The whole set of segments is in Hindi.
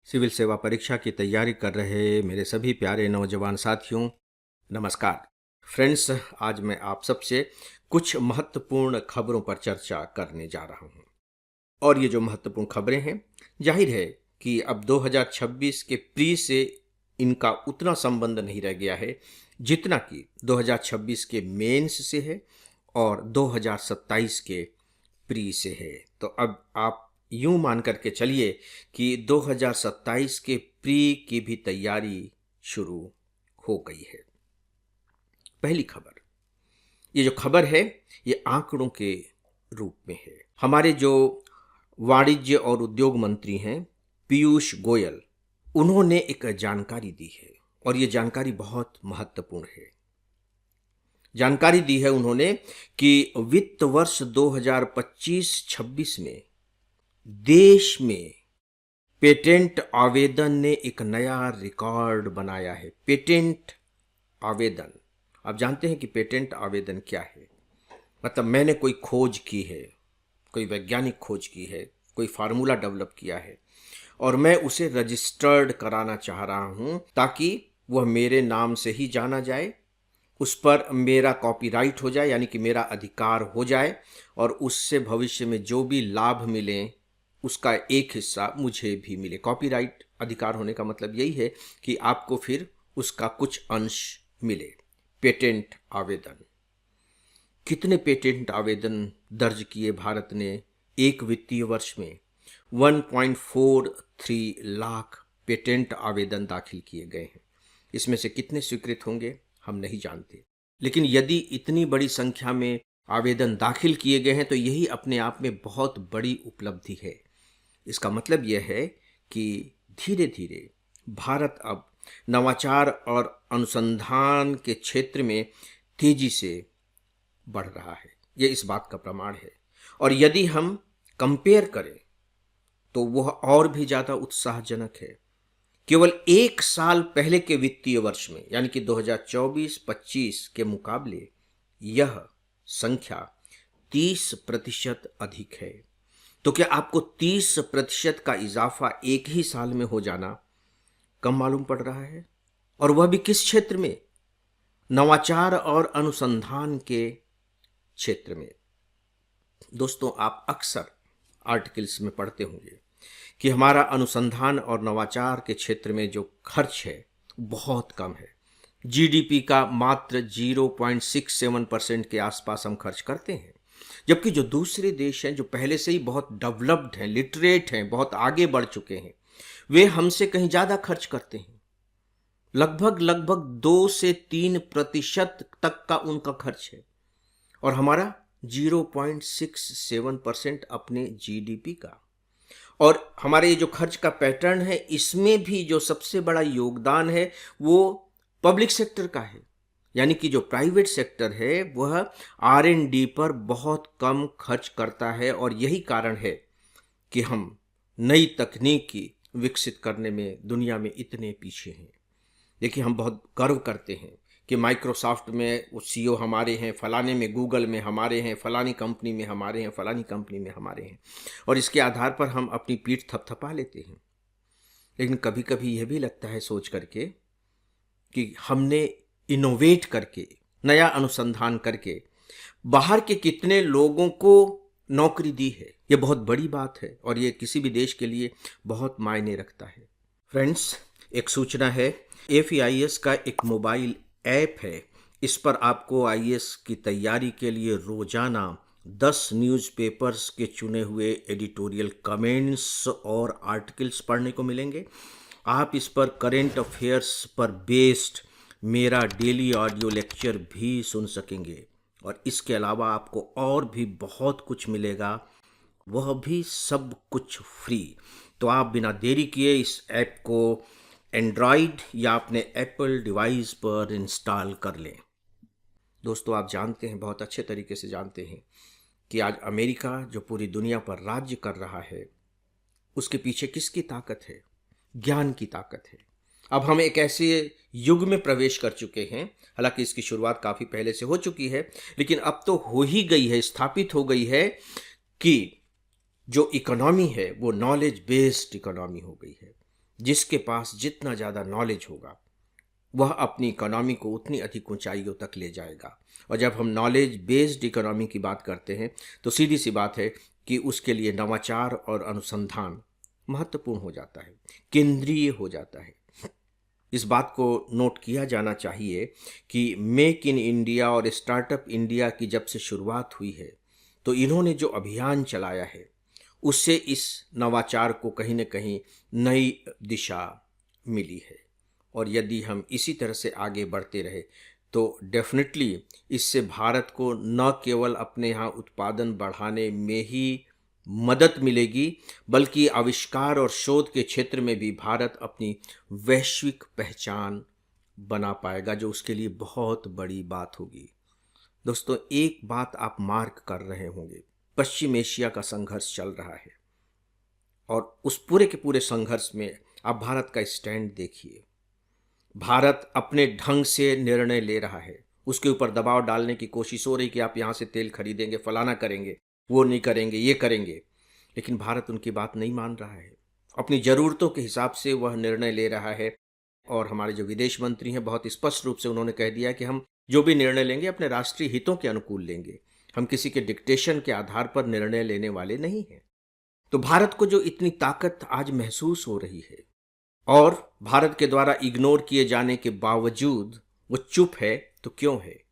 सिविल सेवा परीक्षा की तैयारी कर रहे मेरे सभी प्यारे नौजवान साथियों, नमस्कार। फ्रेंड्स, आज मैं आप सबसे कुछ महत्वपूर्ण खबरों पर चर्चा करने जा रहा हूं। और ये जो महत्वपूर्ण खबरें हैं, जाहिर है कि अब 2026 के प्री से इनका उतना संबंध नहीं रह गया है जितना कि 2026 के मेंस से है और 2027 के प्री से है। तो अब आप यूं मान करके चलिए कि 2027 के प्री की भी तैयारी शुरू हो गई है। पहली खबर, ये जो खबर है ये आंकड़ों के रूप में है। हमारे जो वाणिज्य और उद्योग मंत्री हैं पीयूष गोयल, उन्होंने एक जानकारी दी है और ये जानकारी बहुत महत्वपूर्ण है। जानकारी दी है उन्होंने कि वित्त वर्ष 2025-26 में देश में पेटेंट आवेदन ने एक नया रिकॉर्ड बनाया है। पेटेंट आवेदन, आप जानते हैं कि पेटेंट आवेदन क्या है? मतलब मैंने कोई खोज की है, कोई वैज्ञानिक खोज की है, कोई फार्मूला डेवलप किया है और मैं उसे रजिस्टर्ड कराना चाह रहा हूं ताकि वह मेरे नाम से ही जाना जाए, उस पर मेरा कॉपीराइट हो जाए, यानी कि मेरा अधिकार हो जाए और उससे भविष्य में जो भी लाभ मिले उसका एक हिस्सा मुझे भी मिले। कॉपीराइट अधिकार होने का मतलब यही है कि आपको फिर उसका कुछ अंश मिले। पेटेंट आवेदन, कितने पेटेंट आवेदन दर्ज किए भारत ने एक वित्तीय वर्ष में? 1.43 लाख पेटेंट आवेदन दाखिल किए गए हैं। इसमें से कितने स्वीकृत होंगे हम नहीं जानते, लेकिन यदि इतनी बड़ी संख्या में आवेदन दाखिल किए गए हैं तो यही अपने आप में बहुत बड़ी उपलब्धि है। इसका मतलब यह है कि धीरे धीरे भारत अब नवाचार और अनुसंधान के क्षेत्र में तेजी से बढ़ रहा है। ये इस बात का प्रमाण है। और यदि हम कंपेयर करें तो वह और भी ज़्यादा उत्साहजनक है। केवल एक साल पहले के वित्तीय वर्ष में, यानी कि 2024-25 के मुकाबले यह संख्या 30% अधिक है। तो क्या आपको 30% का इजाफा एक ही साल में हो जाना कम मालूम पड़ रहा है? और वह भी किस क्षेत्र में? नवाचार और अनुसंधान के क्षेत्र में। दोस्तों, आप अक्सर आर्टिकल्स में पढ़ते होंगे कि हमारा अनुसंधान और नवाचार के क्षेत्र में जो खर्च है बहुत कम है। जीडीपी का मात्र 0.67% के आसपास हम खर्च करते हैं, जबकि जो दूसरे देश हैं जो पहले से ही बहुत डेवलप्ड हैं, लिटरेट हैं, बहुत आगे बढ़ चुके हैं, वे हमसे कहीं ज़्यादा खर्च करते हैं। लगभग 2 से 3% तक का उनका खर्च है और हमारा 0.67% अपने जीडीपी का। और हमारे ये जो खर्च का पैटर्न है, इसमें भी जो सबसे बड़ा योगदान है वो पब्लिक सेक्टर का है, यानी कि जो प्राइवेट सेक्टर है वह R&D पर बहुत कम खर्च करता है। और यही कारण है कि हम नई तकनीक विकसित करने में दुनिया में इतने पीछे हैं। देखिए, हम बहुत गर्व करते हैं कि माइक्रोसॉफ्ट में वो सीईओ हमारे हैं, फलाने में गूगल में हमारे हैं, फलानी कंपनी में हमारे हैं, फलानी कंपनी में हमारे हैं, और इसके आधार पर हम अपनी पीठ थपथपा लेते हैं। लेकिन कभी कभी यह भी लगता है सोच करके कि हमने इनोवेट करके, नया अनुसंधान करके बाहर के कितने लोगों को नौकरी दी है। ये बहुत बड़ी बात है और ये किसी भी देश के लिए बहुत मायने रखता है। फ्रेंड्स, एक सूचना है, FEIS का एक मोबाइल ऐप है। इस पर आपको आईएएस की तैयारी के लिए रोजाना 10 न्यूज़पेपर्स के चुने हुए एडिटोरियल कमेंट्स और आर्टिकल्स पढ़ने को मिलेंगे। आप इस पर करेंट अफेयर्स पर बेस्ड मेरा डेली ऑडियो लेक्चर भी सुन सकेंगे और इसके अलावा आपको और भी बहुत कुछ मिलेगा, वह भी सब कुछ फ्री। तो आप बिना देरी किए इस ऐप को एंड्रॉयड या अपने एप्पल डिवाइस पर इंस्टॉल कर लें। दोस्तों, आप जानते हैं, बहुत अच्छे तरीके से जानते हैं कि आज अमेरिका जो पूरी दुनिया पर राज्य कर रहा है, उसके पीछे किसकी ताकत है? ज्ञान की ताकत है। अब हम एक ऐसे युग में प्रवेश कर चुके हैं, हालांकि इसकी शुरुआत काफ़ी पहले से हो चुकी है, लेकिन अब तो हो ही गई है, स्थापित हो गई है कि जो इकोनॉमी है वो नॉलेज बेस्ड इकोनॉमी हो गई है। जिसके पास जितना ज़्यादा नॉलेज होगा वह अपनी इकोनॉमी को उतनी अधिक ऊंचाइयों तक ले जाएगा। और जब हम नॉलेज बेस्ड इकोनॉमी की बात करते हैं तो सीधी सी बात है कि उसके लिए नवाचार और अनुसंधान महत्वपूर्ण हो जाता है, केंद्रीय हो जाता है। इस बात को नोट किया जाना चाहिए कि मेक इन इंडिया और स्टार्टअप इंडिया की जब से शुरुआत हुई है तो इन्होंने जो अभियान चलाया है उससे इस नवाचार को कहीं न कहीं नई दिशा मिली है। और यदि हम इसी तरह से आगे बढ़ते रहे तो डेफिनेटली इससे भारत को न केवल अपने यहाँ उत्पादन बढ़ाने में ही मदद मिलेगी बल्कि आविष्कार और शोध के क्षेत्र में भी भारत अपनी वैश्विक पहचान बना पाएगा, जो उसके लिए बहुत बड़ी बात होगी। दोस्तों, एक बात आप मार्क कर रहे होंगे, पश्चिम एशिया का संघर्ष चल रहा है और उस पूरे के पूरे संघर्ष में आप भारत का स्टैंड देखिए। भारत अपने ढंग से निर्णय ले रहा है, उसके ऊपर दबाव डालने की कोशिश हो रही कि आप यहाँ से तेल खरीदेंगे, फलाना करेंगे, वो नहीं करेंगे, ये करेंगे, लेकिन भारत उनकी बात नहीं मान रहा है। अपनी ज़रूरतों के हिसाब से वह निर्णय ले रहा है। और हमारे जो विदेश मंत्री हैं बहुत स्पष्ट रूप से उन्होंने कह दिया कि हम जो भी निर्णय लेंगे अपने राष्ट्रीय हितों के अनुकूल लेंगे, हम किसी के डिक्टेशन के आधार पर निर्णय लेने वाले नहीं हैं। तो भारत को जो इतनी ताकत आज महसूस हो रही है और भारत के द्वारा इग्नोर किए जाने के बावजूद वो चुप है, तो क्यों है?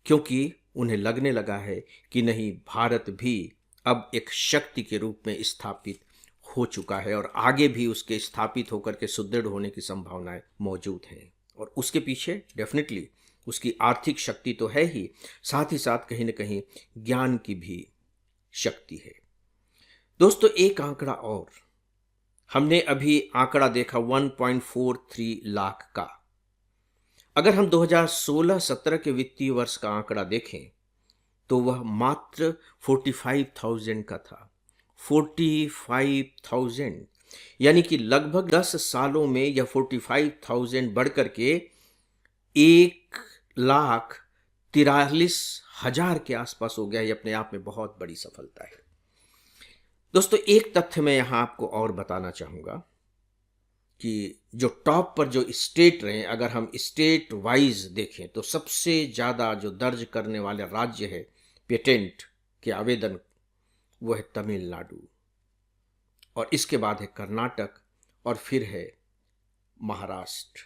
क्योंकि उन्हें लगने लगा है कि नहीं, भारत भी अब एक शक्ति के रूप में स्थापित हो चुका है और आगे भी उसके स्थापित होकर के सुदृढ़ होने की संभावनाएं मौजूद हैं। और उसके पीछे डेफिनेटली उसकी आर्थिक शक्ति तो है ही, साथ ही साथ कहीं न कहीं ज्ञान की भी शक्ति है। दोस्तों, एक आंकड़ा और हमने अभी आंकड़ा देखा 1.43 लाख का। अगर हम 2016-17 के वित्तीय वर्ष का आंकड़ा देखें तो वह मात्र 45,000 का था। 45,000, यानी कि लगभग 10 सालों में यह 45,000 बढ़कर के 1,43,000 के आसपास हो गया। ये अपने आप में बहुत बड़ी सफलता है। दोस्तों, एक तथ्य मैं यहाँ आपको और बताना चाहूँगा कि जो टॉप पर जो स्टेट रहे, अगर हम स्टेट वाइज देखें तो सबसे ज़्यादा जो दर्ज करने वाले राज्य है पेटेंट के आवेदन, वो है तमिलनाडु, और इसके बाद है कर्नाटक और फिर है महाराष्ट्र।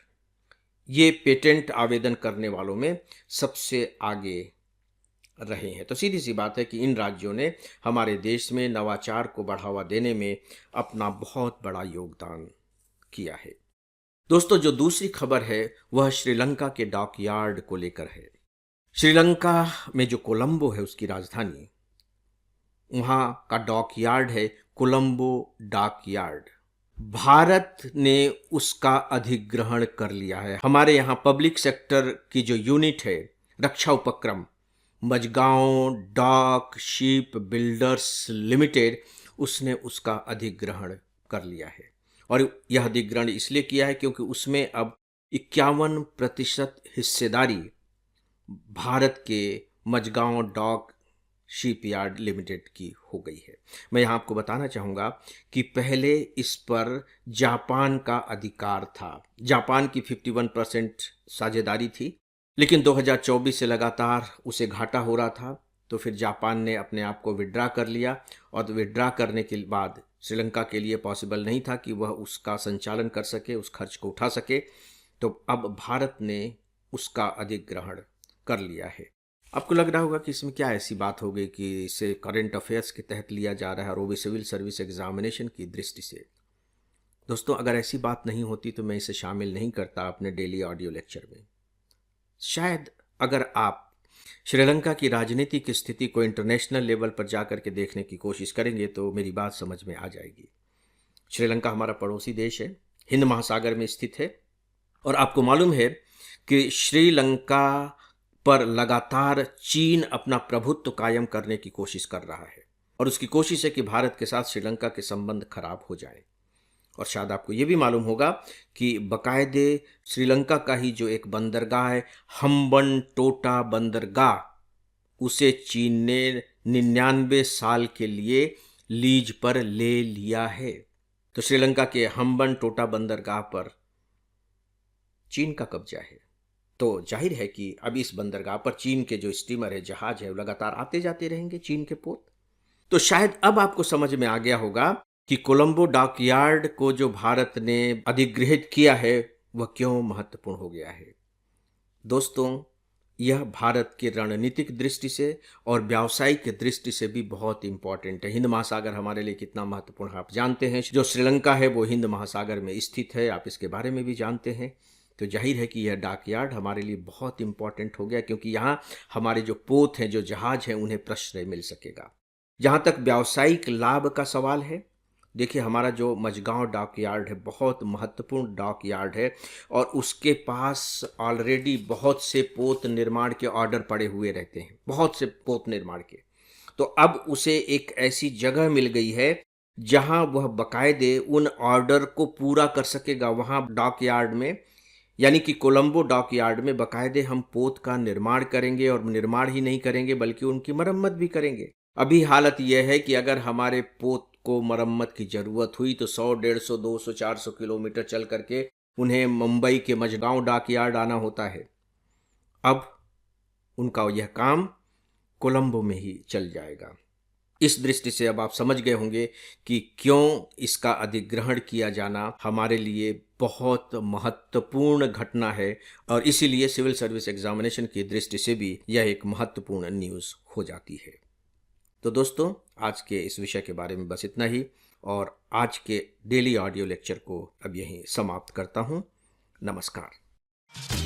ये पेटेंट आवेदन करने वालों में सबसे आगे रहे हैं। तो सीधी सी बात है कि इन राज्यों ने हमारे देश में नवाचार को बढ़ावा देने में अपना बहुत बड़ा योगदान किया है। दोस्तों, जो दूसरी खबर है वह श्रीलंका के डॉकयार्ड को लेकर है। श्रीलंका में जो कोलंबो है उसकी राजधानी, वहाँ का डॉकयार्ड है कोलंबो डॉकयार्ड। भारत ने उसका अधिग्रहण कर लिया है। हमारे यहाँ पब्लिक सेक्टर की जो यूनिट है, रक्षा उपक्रम Mazagon Dock Shipbuilders Limited, उसने उसका अधिग्रहण कर लिया है। और यह अधिग्रहण इसलिए किया है क्योंकि उसमें अब 51% हिस्सेदारी भारत के मजगांव डॉक शिपयार्ड लिमिटेड की हो गई है। मैं यहाँ आपको बताना चाहूँगा कि पहले इस पर जापान का अधिकार था। जापान की 51% साझेदारी थी, लेकिन 2024 से लगातार उसे घाटा हो रहा था, तो फिर जापान ने अपने आप को विड्रा कर लिया। और विड्रा करने के बाद श्रीलंका के लिए पॉसिबल नहीं था कि वह उसका संचालन कर सके, उस खर्च को उठा सके। तो अब भारत ने उसका अधिग्रहण कर लिया है। आपको लग रहा होगा कि इसमें क्या ऐसी बात हो गई कि इसे करंट अफेयर्स के तहत लिया जा रहा है और वो भी सिविल सर्विस एग्जामिनेशन की दृष्टि से। दोस्तों, अगर ऐसी बात नहीं होती तो मैं इसे शामिल नहीं करता अपने डेली ऑडियो लेक्चर में। शायद अगर आप श्रीलंका की राजनीतिक स्थिति को इंटरनेशनल लेवल पर जाकर के देखने की कोशिश करेंगे तो मेरी बात समझ में आ जाएगी। श्रीलंका हमारा पड़ोसी देश है, हिंद महासागर में स्थित है, और आपको मालूम है कि श्रीलंका पर लगातार चीन अपना प्रभुत्व कायम करने की कोशिश कर रहा है और उसकी कोशिश है कि भारत के साथ श्रीलंका के संबंध खराब हो जाए। और शायद आपको ये भी मालूम होगा कि बकायदे श्रीलंका का ही जो एक बंदरगाह है, हम्बनटोटा बंदरगाह, उसे चीन ने 99 साल के लिए लीज पर ले लिया है। तो श्रीलंका के हम्बन टोटा बंदरगाह पर चीन का कब्जा है। तो जाहिर है कि अब इस बंदरगाह पर चीन के जो स्टीमर है, जहाज है, वो लगातार आते जाते रहेंगे, चीन के पोत। तो शायद अब आपको समझ में आ गया होगा कि कोलंबो डॉकयार्ड को जो भारत ने अधिगृहित किया है वह क्यों महत्वपूर्ण हो गया है। दोस्तों, यह भारत की रणनीतिक दृष्टि से और व्यावसायिक दृष्टि से भी बहुत इंपॉर्टेंट है। हिंद महासागर हमारे लिए कितना महत्वपूर्ण है आप जानते हैं। जो श्रीलंका है वो हिंद महासागर में स्थित है, आप इसके बारे में भी जानते हैं। तो जाहिर है कि यह डॉकयार्ड हमारे लिए बहुत इंपॉर्टेंट हो गया, क्योंकि यहाँ हमारे जो पोत हैं, जो जहाज हैं, उन्हें प्रश्रय मिल सकेगा। जहाँ तक व्यावसायिक लाभ का सवाल है, देखिए हमारा जो मझगांव डॉकयार्ड है बहुत महत्वपूर्ण डॉकयार्ड है और उसके पास ऑलरेडी बहुत से पोत निर्माण के ऑर्डर पड़े हुए रहते हैं, बहुत से पोत निर्माण के। तो अब उसे एक ऐसी जगह मिल गई है जहां वह बाकायदे उन ऑर्डर को पूरा कर सकेगा। वहां डॉकयार्ड में, यानी कि कोलंबो डॉकयार्ड में बाकायदे हम पोत का निर्माण करेंगे, और निर्माण ही नहीं करेंगे बल्कि उनकी मरम्मत भी करेंगे। अभी हालत यह है कि अगर हमारे पोत को मरम्मत की ज़रूरत हुई तो 100, 150, 200, 400 किलोमीटर चल करके उन्हें मुंबई के मझगांव डॉकयार्ड आना होता है। अब उनका यह काम कोलंबो में ही चल जाएगा। इस दृष्टि से अब आप समझ गए होंगे कि क्यों इसका अधिग्रहण किया जाना हमारे लिए बहुत महत्वपूर्ण घटना है, और इसीलिए सिविल सर्विस एग्जामिनेशन की दृष्टि से भी यह एक महत्वपूर्ण न्यूज़ हो जाती है। तो दोस्तों, आज के इस विषय के बारे में बस इतना ही, और आज के डेली ऑडियो लेक्चर को अब यहीं समाप्त करता हूँ। नमस्कार।